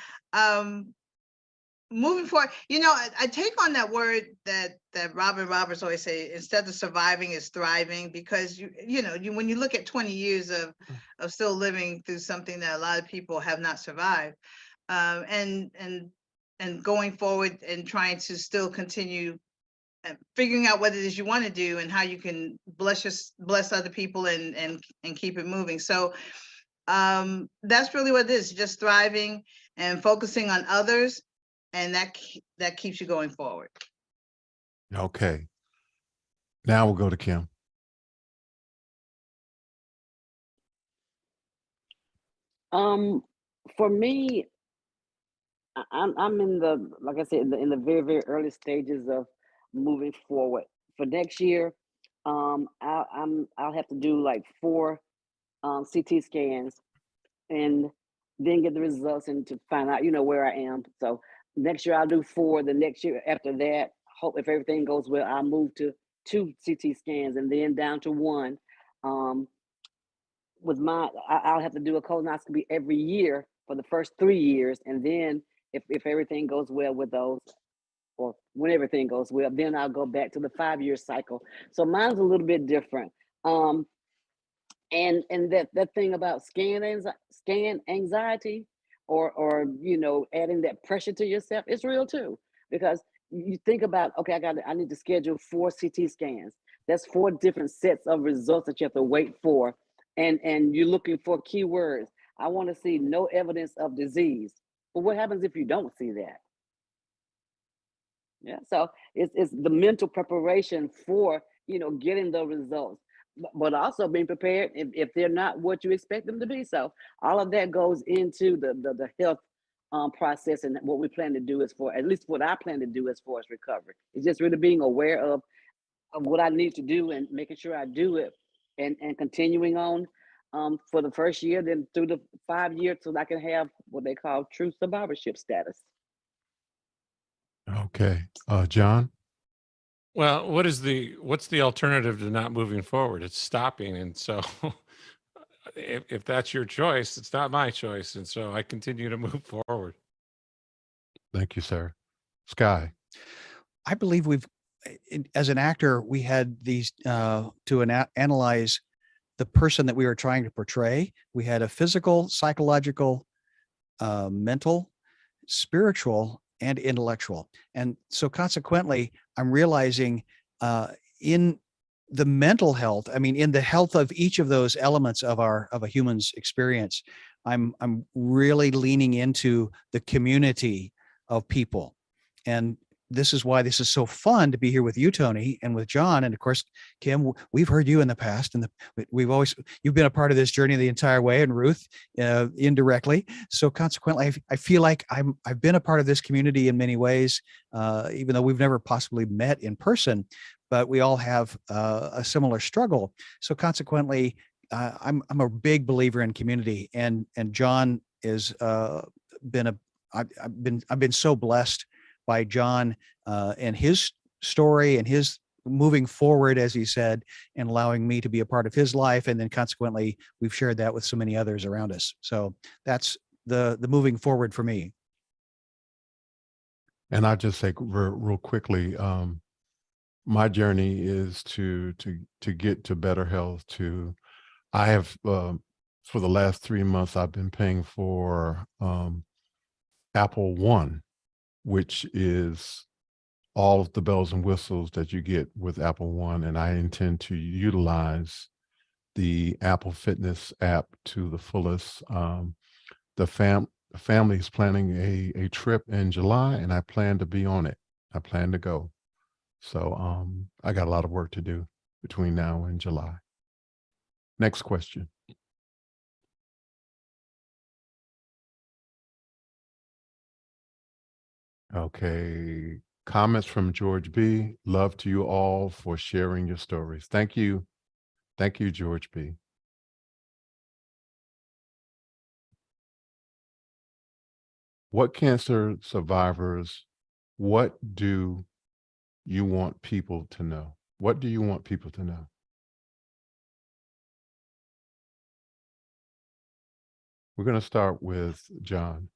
Moving forward, I take on that word that Robin Roberts always say, instead of surviving is thriving, because when you look at 20 years of still living through something that a lot of people have not survived, and going forward and trying to still continue figuring out what it is you want to do and how you can bless other people and keep it moving. So that's really what it is, just thriving and focusing on others. And that keeps you going forward. Okay. Now we'll go to Kim. For me, I'm in the, like I said, in the very, very early stages of moving forward. For next year, I'll have to do like 4 CT scans and then get the results and to find out, where I am. So next year I'll do 4. The next year after that, hope if everything goes well, I'll move to 2 CT scans and then down to 1. With I'll have to do a colonoscopy every year for the first 3 years, and then if everything goes well with those, or when everything goes well, then I'll go back to the 5-year cycle. So mine's a little bit different. And that thing about scan anxiety, or adding that pressure to yourself, it's real too, because you think about, okay, I need to schedule 4 CT scans. That's 4 different sets of results that you have to wait for, and you're looking for keywords. I want to see no evidence of disease. But what happens if you don't see that? Yeah, so it's the mental preparation for getting the results, but also being prepared if they're not what you expect them to be. So all of that goes into the health process, and what we plan to do is for, at least what I plan to do as far as recovery. It's just really being aware of what I need to do and making sure I do it, and continuing on for the first year, then through the 5 years, so that I can have what they call true survivorship status. Okay. John? Well, what's the alternative to not moving forward? It's stopping. And so if that's your choice, it's not my choice. And so I continue to move forward. Thank you, sir. Schy? I believe as an actor, we had these to analyze the person that we were trying to portray. We had a physical, psychological, mental, spiritual, and intellectual. And so consequently, I'm realizing in the mental health, in the health of each of those elements of a human's experience, I'm really leaning into the community of people. And this is why this is so fun to be here with you, Tony, and with John. And of course, Kim, we've heard you in the past, and you've been a part of this journey the entire way, and Ruth, indirectly. So consequently, I feel like I've been a part of this community in many ways, even though we've never possibly met in person, but we all have a similar struggle. So consequently, I'm a big believer in community, and John is I've been so blessed by John and his story and his moving forward, as he said, and allowing me to be a part of his life. And then consequently, we've shared that with so many others around us. So that's the moving forward for me. And I just say real quickly, my journey is to get to better health. I have for the last 3 months, I've been paying for Apple One, which is all of the bells and whistles that you get with Apple One. And I intend to utilize the Apple Fitness app to the fullest. The family is planning a trip in July, and I plan to be on it. I plan to go. So I got a lot of work to do between now and July. Next question. Okay. Comments from George B. Love to you all for sharing your stories. Thank you. Thank you, George B. What cancer survivors, what do you want people to know? What do you want people to know? We're going to start with John.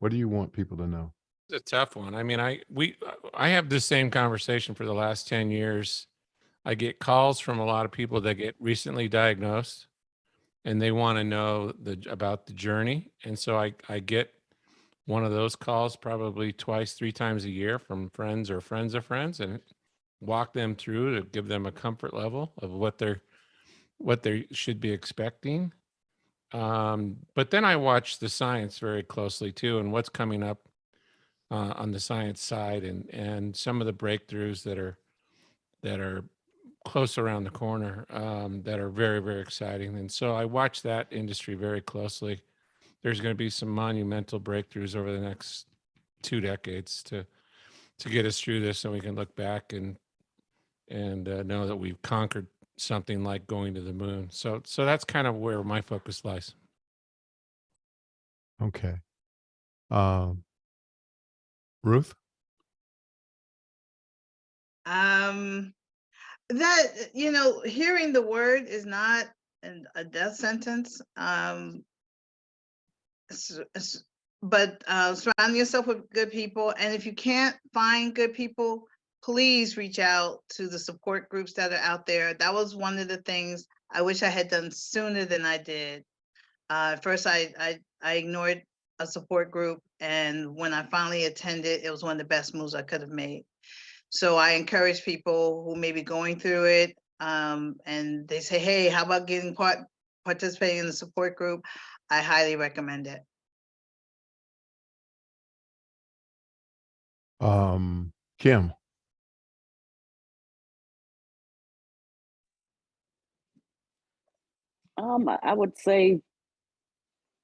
What do you want people to know? It's a tough one. I have the same conversation for the last 10 years. I get calls from a lot of people that get recently diagnosed, and they want to know about the journey. And so I get one of those calls probably 2, 3 times a year from friends or friends of friends, and walk them through to give them a comfort level of what they should be expecting. But then I watch the science very closely too, and what's coming up on the science side, and some of the breakthroughs that are close around the corner, that are very, very exciting. And so I watch that industry very closely. There's going to be some monumental breakthroughs over the next 2 decades to get us through this, so we can look back and know that we've conquered something like going to the moon. So that's kind of where my focus lies. Okay. Ruth? That, hearing the word is not a death sentence. But surround yourself with good people. And if you can't find good people, please reach out to the support groups that are out there. That was one of the things I wish I had done sooner than I did. At first, I ignored a support group. And when I finally attended, it was one of the best moves I could have made. So I encourage people who may be going through it, and they say, hey, how about participating in the support group? I highly recommend it. Kim? I would say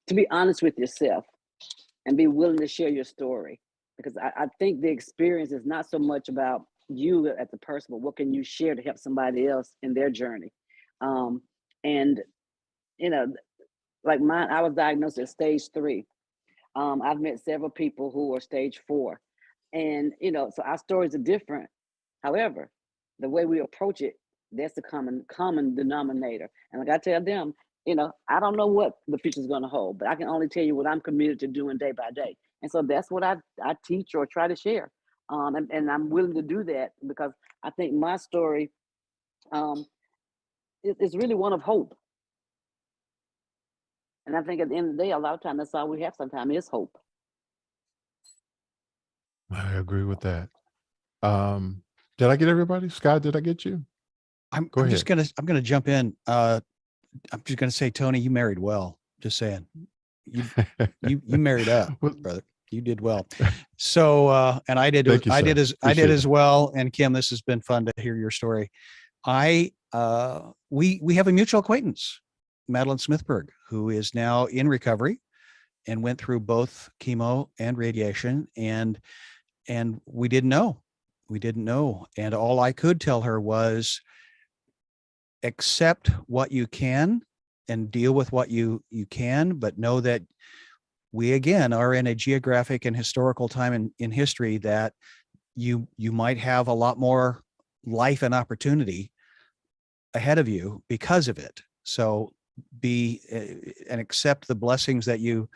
to be honest with yourself and be willing to share your story, because I think the experience is not so much about you as a person, but what can you share to help somebody else in their journey. And like mine, I was diagnosed at stage 3. I've met several people who are stage 4, and so our stories are different. However, the way we approach it, that's the common denominator. And like I tell them, I don't know what the future is going to hold, but I can only tell you what I'm committed to doing day by day. And so that's what I teach or try to share. And I'm willing to do that because I think my story is really one of hope. And I think at the end of the day, a lot of times that's all we have sometimes is hope. I agree with that. Did I get everybody? Scott, did I get you? I'm Go just ahead. I'm gonna jump in. I'm just gonna say, Tony, you married well. Just saying, you married up, Well, brother. You did well. So, and I did. Thank you, I sir. did as Appreciate as well. And Kim, this has been fun to hear your story. We have a mutual acquaintance, Madeline Smithberg, who is now in recovery and went through both chemo and radiation, and we didn't know. And all I could tell her was accept what you can and deal with what you can, but know that we again are in a geographic and historical time in history that you might have a lot more life and opportunity ahead of you because of it. So be and accept the blessings that you're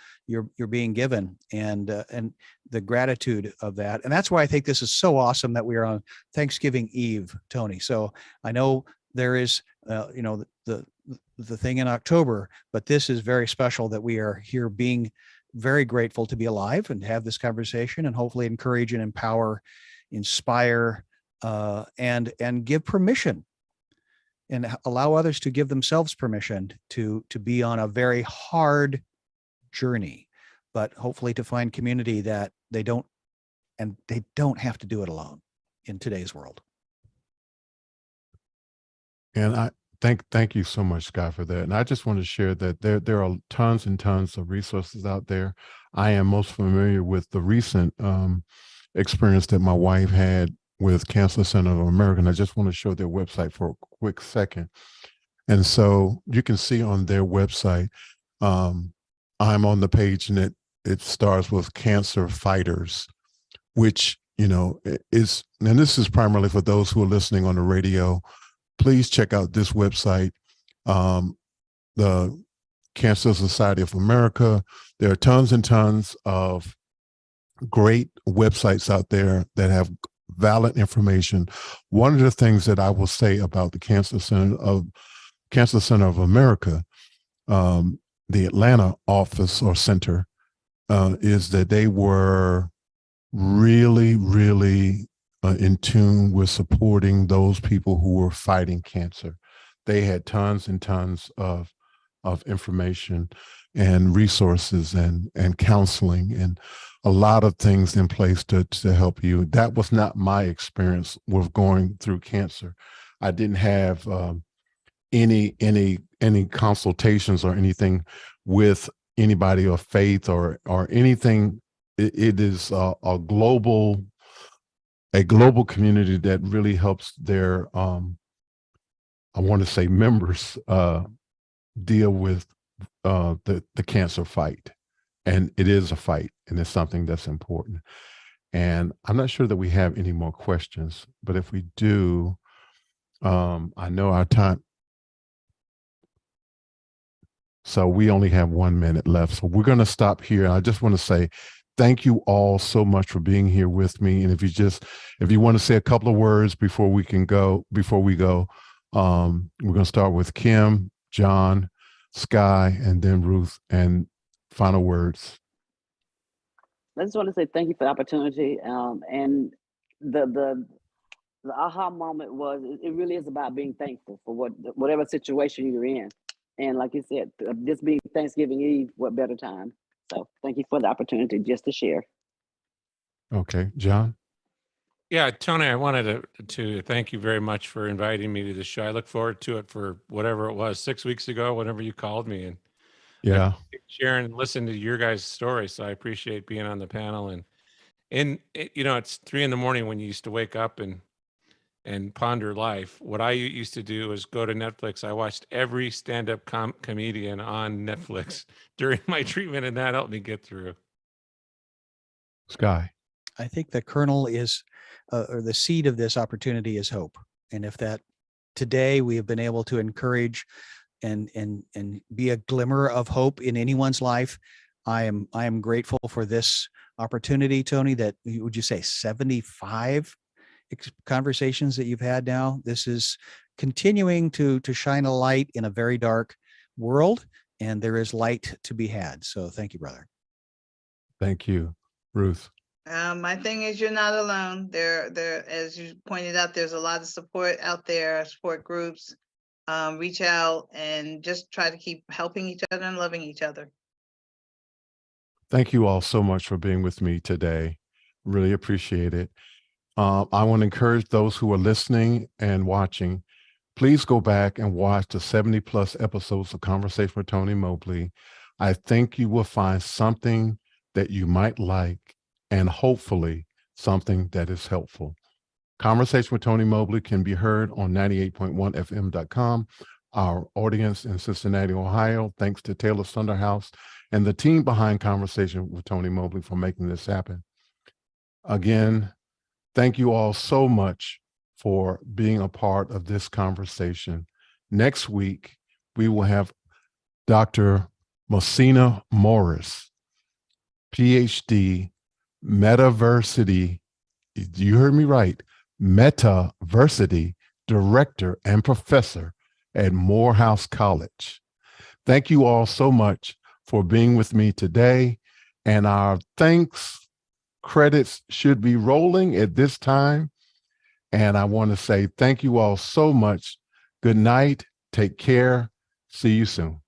being given, and the gratitude of that. And that's why I think this is so awesome that we are on Thanksgiving Eve, Tony. So I know there is the thing in October, but this is very special that we are here, being very grateful to be alive and have this conversation, and hopefully encourage and empower, inspire, and give permission, and allow others to give themselves permission to be on a very hard journey, but hopefully to find community that they don't have to do it alone in today's world. And I thank you so much, Scott, for that. And I just want to share that there are tons and tons of resources out there. I am most familiar with the recent experience that my wife had with Cancer Center of America. And I just want to show their website for a quick second. And so you can see on their website, I'm on the page, and it starts with Cancer Fighters, which, is, and this is primarily for those who are listening on the radio. Please check out this website, the Cancer Society of America. There are tons and tons of great websites out there that have valid information. One of the things that I will say about the Cancer Center of America, the Atlanta office or center, is that they were really, really in tune with supporting those people who were fighting cancer. They had tons and tons of information and resources and counseling and a lot of things in place to help you. That was not my experience with going through cancer. I didn't have any consultations or anything with anybody of faith or anything it is a global community that really helps their I want to say members deal with the cancer fight. And it is a fight, and it's something that's important. And I'm not sure that we have any more questions, but if we do, I know our time. So we only have 1 minute left. So we're going to stop here. I just want to say thank you all so much for being here with me. And if you want to say a couple of words before we go, we're going to start with Kim, John, Schy, and then Ruth, and final words. I just want to say thank you for the opportunity. And the aha moment was, it really is about being thankful for whatever situation you're in. And like you said, this being Thanksgiving Eve, what better time? So thank you for the opportunity just to share. Okay, John. Yeah, Tony, I wanted to thank you very much for inviting me to the show. I look forward to it for whatever it was, 6 weeks ago, whenever you called me, and Yeah. sharing and listening to your guys' story. So I appreciate being on the panel. And it's 3 a.m. when you used to wake up and ponder life. What I used to do is go to Netflix. I watched every stand-up comedian on Netflix during my treatment, and that helped me get through. Schy. I think the kernel is, or the seed of this opportunity is hope. And if that today we have been able to encourage and be a glimmer of hope in anyone's life, I am grateful for this opportunity, Tony, that, would you say 75 conversations that you've had now? This is continuing to shine a light in a very dark world, and there is light to be had. So thank you, brother. Thank you. Ruth. My thing is, you're not alone. There, as you pointed out, there's a lot of support out there, support groups. Reach out and just try to keep helping each other and loving each other. Thank you all so much for being with me today. Really appreciate it. I want to encourage those who are listening and watching, please go back and watch the 70+ episodes of Conversation with Tony Mobley. I think you will find something that you might like, and hopefully something that is helpful. Conversation with Tony Mobley can be heard on 98.1fm.com. Our audience in Cincinnati, Ohio, thanks to Taylor Sunderhouse and the team behind Conversation with Tony Mobley for making this happen. Again, thank you all so much for being a part of this conversation. Next week, we will have Dr. Mosina Morris, PhD, Metaversity, you heard me right, Metaversity Director and Professor at Morehouse College. Thank you all so much for being with me today. And our thanks credits should be rolling at this time. And I want to say thank you all so much. Good night. Take care. See you soon.